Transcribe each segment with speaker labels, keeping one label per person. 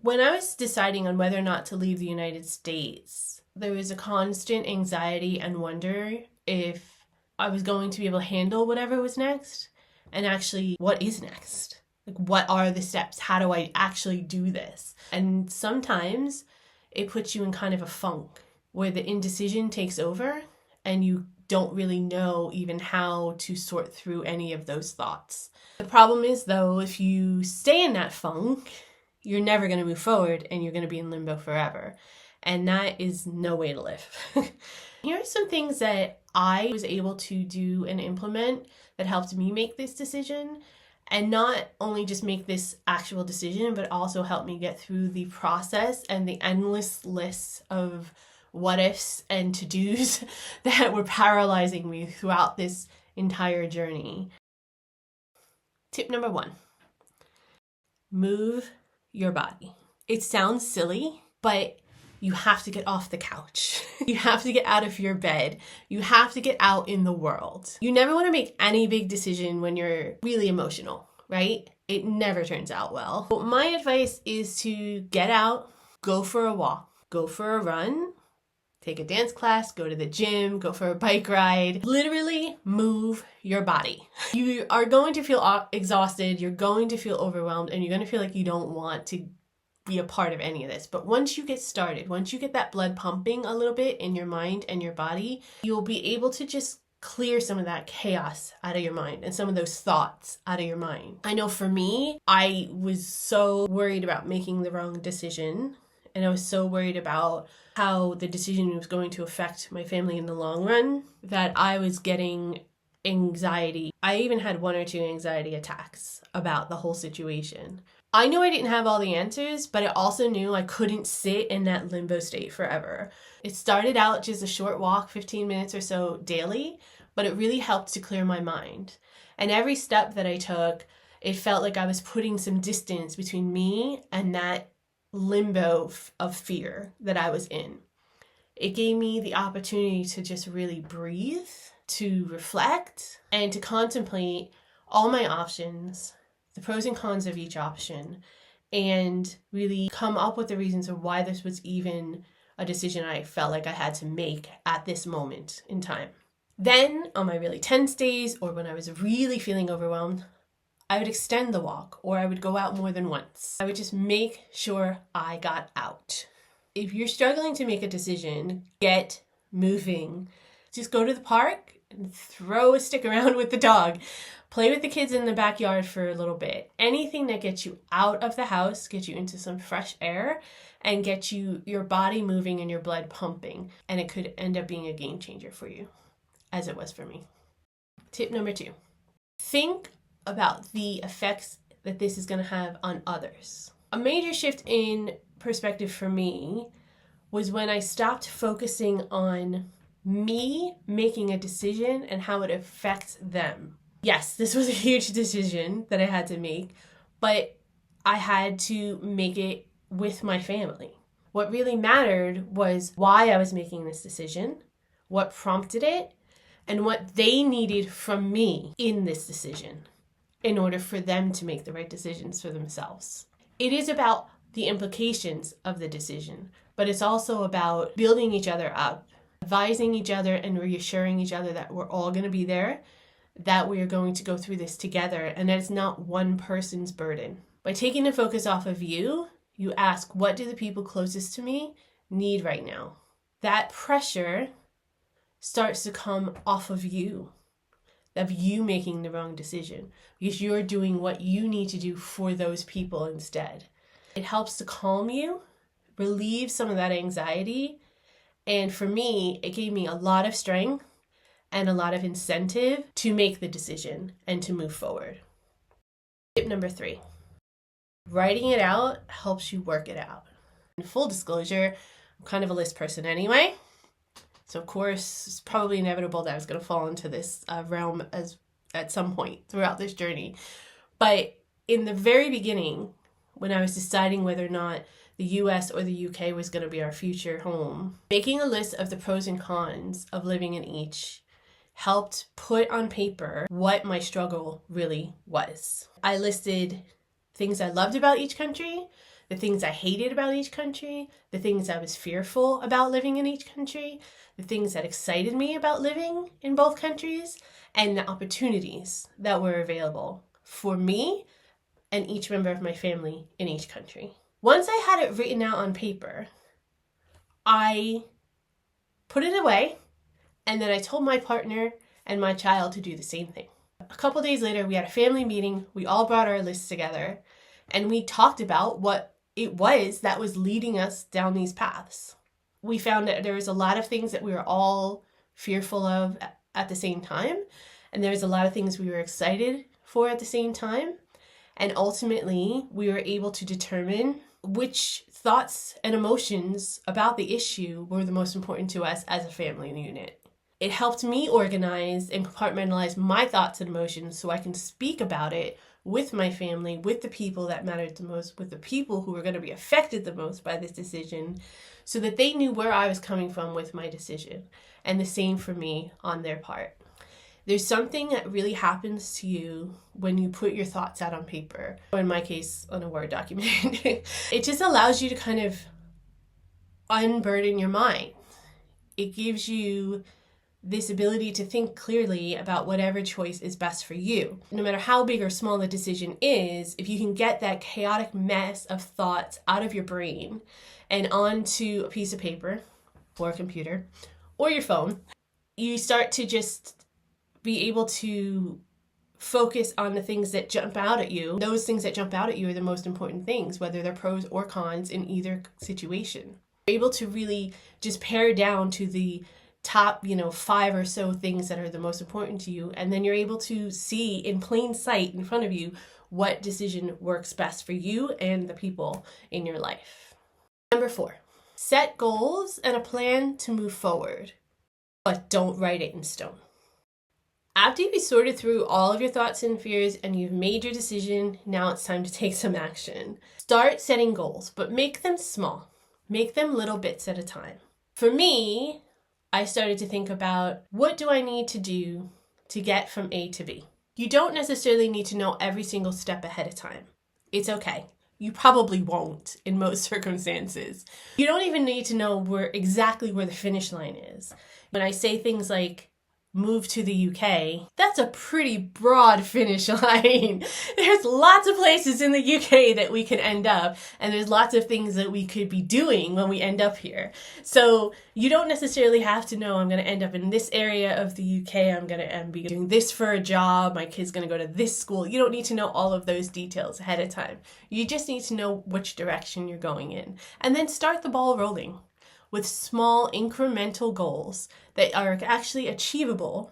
Speaker 1: When I was deciding on whether or not to leave the United States, there was a constant anxiety and wonder if I was going to be able to handle whatever was next, and actually, what is next? Like, what are the steps? How do I actually do this? And sometimes it puts you in kind of a funk where the indecision takes over and you don't really know even how to sort through any of those thoughts. The problem is, though, if you stay in that funk, you're never going to move forward and you're going to be in limbo forever. And that is no way to live. Here are some things that I was able to do and implement that helped me make this decision. And not only just make this actual decision, but also help me get through the process and the endless lists of what ifs and to-dos that were paralyzing me throughout this entire journey. Tip number 1, move your body. It sounds silly, but you have to get off the couch. You have to get out of your bed. You have to get out in the world. You never want to make any big decision when you're really emotional, right? It never turns out well. But my advice is to get out, go for a walk, go for a run, take a dance class, go to the gym, go for a bike ride. Literally move your body. You are going to feel exhausted, you're going to feel overwhelmed, and you're going to feel like you don't want to be a part of any of this. But once you get started, once you get that blood pumping a little bit in your mind and your body, you'll be able to just clear some of that chaos out of your mind and some of those thoughts out of your mind. I know for me, I was so worried about making the wrong decision, and I was so worried about how the decision was going to affect my family in the long run that I was getting anxiety. I even had 1 or 2 anxiety attacks about the whole situation. I knew I didn't have all the answers, but I also knew I couldn't sit in that limbo state forever. It started out just a short walk, 15 minutes or so daily, but it really helped to clear my mind. And every step that I took, it felt like I was putting some distance between me and that limbo of fear that I was in. It gave me the opportunity to just really breathe, to reflect, and to contemplate all my options, the pros and cons of each option, and really come up with the reasons of why this was even a decision I felt like I had to make at this moment in time. Then, on my really tense days, or when I was really feeling overwhelmed, I would extend the walk, or I would go out more than once. I would just make sure I got out. If you're struggling to make a decision, get moving. Just go to the park and throw a stick around with the dog. Play with the kids in the backyard for a little bit. Anything that gets you out of the house, gets you into some fresh air, and gets your body moving and your blood pumping. And it could end up being a game changer for you, as it was for me. Tip number 2, think about the effects that this is going to have on others. A major shift in perspective for me was when I stopped focusing on me making a decision and how it affects them. Yes, this was a huge decision that I had to make, but I had to make it with my family. What really mattered was why I was making this decision, what prompted it, and what they needed from me in this decision in order for them to make the right decisions for themselves. It is about the implications of the decision, but it's also about building each other up, advising each other and reassuring each other that we're all going to be there, that we are going to go through this together, and that it's not one person's burden. By taking the focus off of you, you ask, what do the people closest to me need right now? That pressure starts to come off of you making the wrong decision, because you're doing what you need to do for those people instead. It helps to calm you, relieve some of that anxiety, and for me, it gave me a lot of strength and a lot of incentive to make the decision and to move forward. Tip number 3, writing it out helps you work it out. In full disclosure, I'm kind of a list person anyway. So of course, it's probably inevitable that I was going to fall into this realm at some point throughout this journey. But in the very beginning, when I was deciding whether or not the US or the UK was going to be our future home, making a list of the pros and cons of living in each helped put on paper what my struggle really was. I listed things I loved about each country, the things I hated about each country, the things I was fearful about living in each country, the things that excited me about living in both countries, and the opportunities that were available for me and each member of my family in each country. Once I had it written out on paper, I put it away, and then I told my partner and my child to do the same thing. A couple days later, we had a family meeting. We all brought our lists together, and we talked about what it was that was leading us down these paths. We found that there was a lot of things that we were all fearful of at the same time, and there was a lot of things we were excited for at the same time. And ultimately, we were able to determine which thoughts and emotions about the issue were the most important to us as a family unit. It helped me organize and compartmentalize my thoughts and emotions so I can speak about it with my family, with the people that mattered the most, with the people who were going to be affected the most by this decision, so that they knew where I was coming from with my decision, and the same for me on their part. There's something that really happens to you when you put your thoughts out on paper, or in my case, on a Word document. It just allows you to kind of unburden your mind. It gives you this ability to think clearly about whatever choice is best for you. No matter how big or small the decision is, if you can get that chaotic mess of thoughts out of your brain and onto a piece of paper or a computer or your phone, you start to just be able to focus on the things that jump out at you. Those things that jump out at you are the most important things, whether they're pros or cons in either situation. You're able to really just pare down to the top, 5 or so things that are the most important to you, and then you're able to see in plain sight in front of you what decision works best for you and the people in your life. Number 4, set goals and a plan to move forward, but don't write it in stone. After you've sorted through all of your thoughts and fears and you've made your decision, now it's time to take some action. Start setting goals, but make them small. Make them little bits at a time. For me, I started to think about, what do I need to do to get from A to B? You don't necessarily need to know every single step ahead of time. It's okay. You probably won't in most circumstances. You don't even need to know exactly where the finish line is. When I say things like, move to the UK, that's a pretty broad finish line. There's lots of places in the UK that we can end up, and there's lots of things that we could be doing when we end up here. So you don't necessarily have to know, I'm going to end up in this area of the UK, I'm going to be doing this for a job, my kid's going to go to this school. You don't need to know all of those details ahead of time. You just need to know which direction you're going in, and then start the ball rolling with small incremental goals that are actually achievable.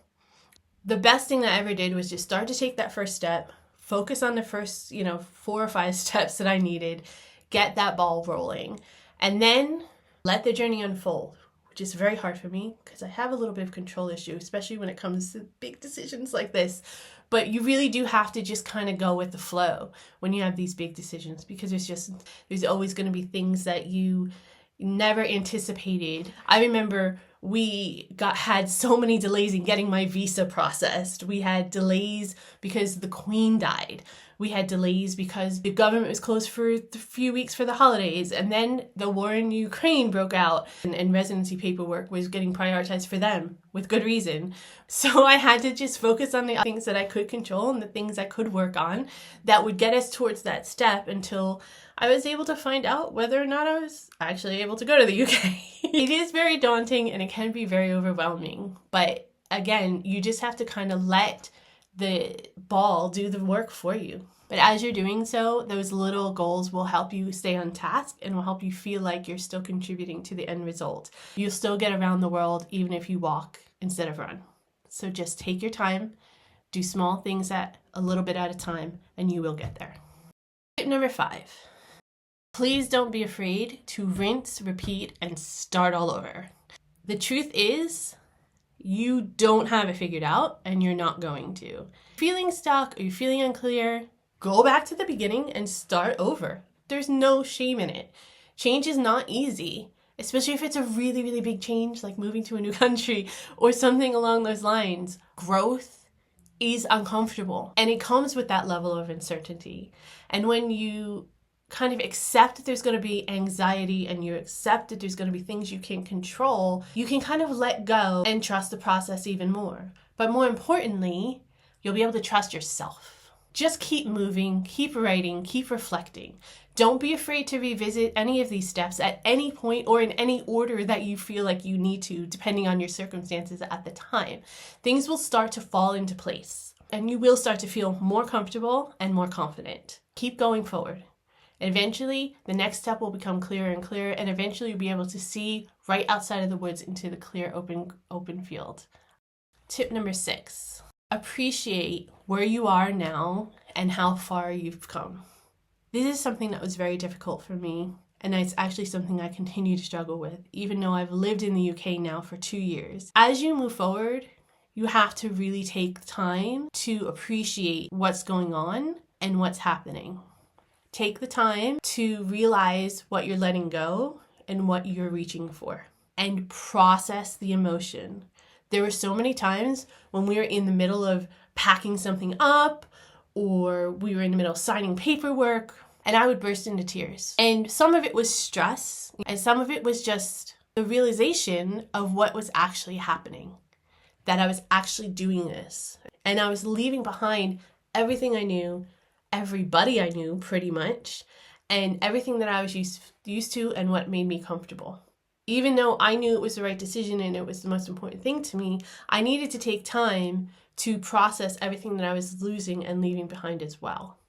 Speaker 1: The best thing that I ever did was just start to take that first step, focus on the first, 4 or 5 steps that I needed, get that ball rolling, and then let the journey unfold, which is very hard for me because I have a little bit of control issue, especially when it comes to big decisions like this. But you really do have to just kind of go with the flow when you have these big decisions, because there's always going to be things that you never anticipated. I remember we had so many delays in getting my visa processed. We had delays because the Queen died. We had delays because the government was closed for a few weeks for the holidays. And then the war in Ukraine broke out, and residency paperwork was getting prioritized for them with good reason. So I had to just focus on the things that I could control and the things I could work on that would get us towards that step until I was able to find out whether or not I was actually able to go to the UK. It is very daunting and it can be very overwhelming. But again, you just have to kind of let the ball do the work for you. But as you're doing so, those little goals will help you stay on task and will help you feel like you're still contributing to the end result. You'll still get around the world even if you walk instead of run. So just take your time, do small things at a little bit at a time, and you will get there. Tip number 5. Please don't be afraid to rinse, repeat, and start all over. The truth is, you don't have it figured out, and you're not going to. Feeling stuck or you're feeling unclear, go back to the beginning and start over. There's no shame in it. Change is not easy, especially if it's a really, really big change, like moving to a new country or something along those lines. Growth is uncomfortable, and it comes with that level of uncertainty. And when you kind of accept that there's going to be anxiety and you accept that there's going to be things you can't control, you can kind of let go and trust the process even more. But more importantly, you'll be able to trust yourself. Just keep moving, keep writing, keep reflecting. Don't be afraid to revisit any of these steps at any point or in any order that you feel like you need to, depending on your circumstances at the time. Things will start to fall into place and you will start to feel more comfortable and more confident. Keep going forward. Eventually, the next step will become clearer and clearer, and eventually you'll be able to see right outside of the woods into the clear, open field. Tip number 6, appreciate where you are now and how far you've come. This is something that was very difficult for me, and it's actually something I continue to struggle with, even though I've lived in the UK now for 2 years. As you move forward, you have to really take time to appreciate what's going on and what's happening. Take the time to realize what you're letting go and what you're reaching for, and process the emotion. There were so many times when we were in the middle of packing something up, or we were in the middle of signing paperwork, and I would burst into tears. And some of it was stress, and some of it was just the realization of what was actually happening, that I was actually doing this. And I was leaving behind everything I knew, everybody I knew pretty much, and everything that I was used to and what made me comfortable. Even though I knew it was the right decision and it was the most important thing to me, I needed to take time to process everything that I was losing and leaving behind as well.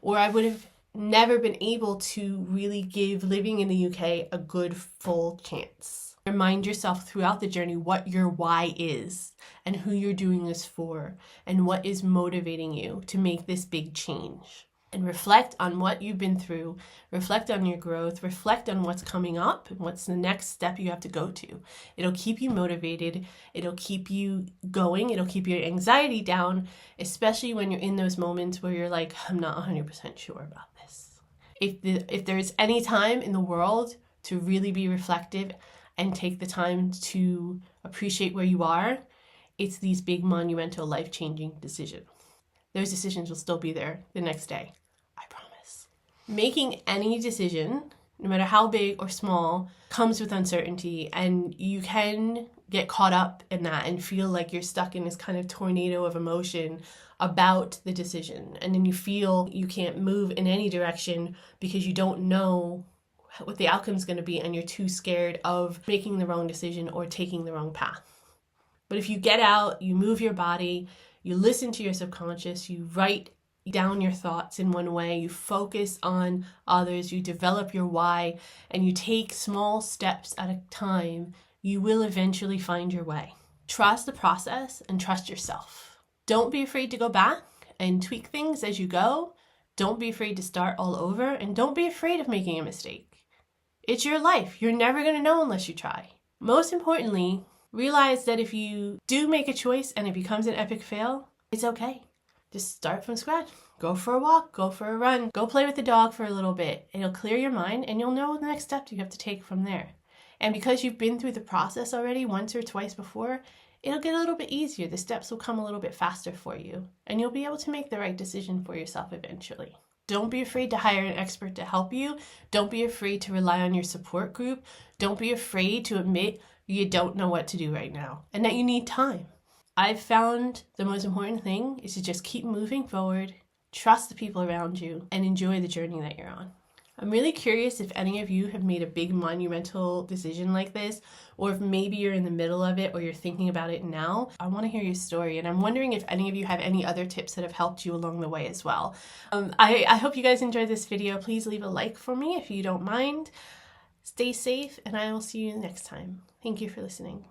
Speaker 1: Or I would have never been able to really give living in the UK a good full chance. Remind yourself throughout the journey what your why is and who you're doing this for and what is motivating you to make this big change. And reflect on what you've been through, reflect on your growth, reflect on what's coming up and what's the next step you have to go to. It'll keep you motivated, it'll keep you going, it'll keep your anxiety down, especially when you're in those moments where you're like, I'm not 100% sure about this. If there's any time in the world to really be reflective and take the time to appreciate where you are, it's these big, monumental, life-changing decisions. Those decisions will still be there the next day, I promise. Making any decision, no matter how big or small, comes with uncertainty, and you can get caught up in that and feel like you're stuck in this kind of tornado of emotion about the decision. And then you feel you can't move in any direction because you don't know what the outcome is going to be, and you're too scared of making the wrong decision or taking the wrong path. But if you get out, you move your body, you listen to your subconscious, you write down your thoughts in one way, you focus on others, you develop your why, and you take small steps at a time, you will eventually find your way. Trust the process and trust yourself. Don't be afraid to go back and tweak things as you go. Don't be afraid to start all over, and don't be afraid of making a mistake. It's your life. You're never going to know unless you try. Most importantly, realize that if you do make a choice and it becomes an epic fail, it's okay. Just start from scratch. Go for a walk, go for a run, go play with the dog for a little bit. It'll clear your mind and you'll know the next step you have to take from there. And because you've been through the process already once or twice before, it'll get a little bit easier. The steps will come a little bit faster for you, and you'll be able to make the right decision for yourself eventually. Don't be afraid to hire an expert to help you. Don't be afraid to rely on your support group. Don't be afraid to admit you don't know what to do right now and that you need time. I've found the most important thing is to just keep moving forward, trust the people around you, and enjoy the journey that you're on. I'm really curious if any of you have made a big monumental decision like this, or if maybe you're in the middle of it or you're thinking about it now. I want to hear your story, and I'm wondering if any of you have any other tips that have helped you along the way as well. I hope you guys enjoyed this video. Please leave a like for me if you don't mind. Stay safe, and I will see you next time. Thank you for listening.